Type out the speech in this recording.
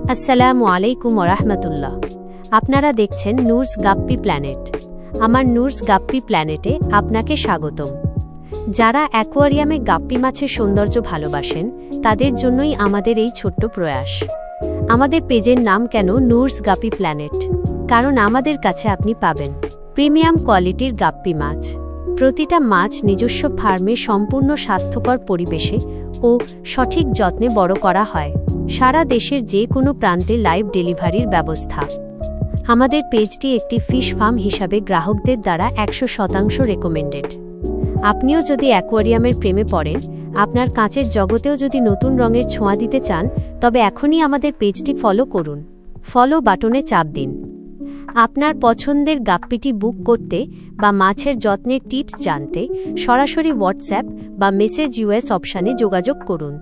আসসালামু আলাইকুম ওরহমতুল্লাহ। আপনারা দেখছেন নুরস গাপ্পি প্ল্যানেট। আমার নুরস গাপ্পি প্ল্যানেটে আপনাকে স্বাগতম। যারা অ্যাকোয়ারিয়ামে গাপ্পি মাছের সৌন্দর্য ভালোবাসেন তাদের জন্যই আমাদের এই ছোট্ট প্রয়াস। আমাদের পেজের নাম কেন নুরস গাপ্পি প্ল্যানেট? কারণ আমাদের কাছে আপনি পাবেন প্রিমিয়াম কোয়ালিটির গাপ্পি মাছ। প্রতিটা মাছ নিজস্ব ফার্মে সম্পূর্ণ স্বাস্থ্যকর পরিবেশে ও সঠিক যত্নে বড় করা হয়। সারা দেশের যে কোনো প্রান্তে লাইভ ডেলিভারির ব্যবস্থা। আমাদের পেজটি একটি ফিশ ফার্ম হিসাবে গ্রাহকদের দ্বারা 100% রেকমেন্ডেড। আপনিও যদি অ্যাকোয়ারিয়ামের প্রেমে পড়েন, আপনার কাঁচের জগতেও যদি নতুন রঙের ছোঁয়া দিতে চান, তবে এখনই আমাদের পেজটি ফলো করুন। ফলো বাটনে চাপ দিন। আপনার পছন্দের গাপ্পিটি বুক করতে বা মাছের যত্নের টিপস জানতে সরাসরি হোয়াটসঅ্যাপ বা মেসেজ ইউএস অপশানে যোগাযোগ করুন।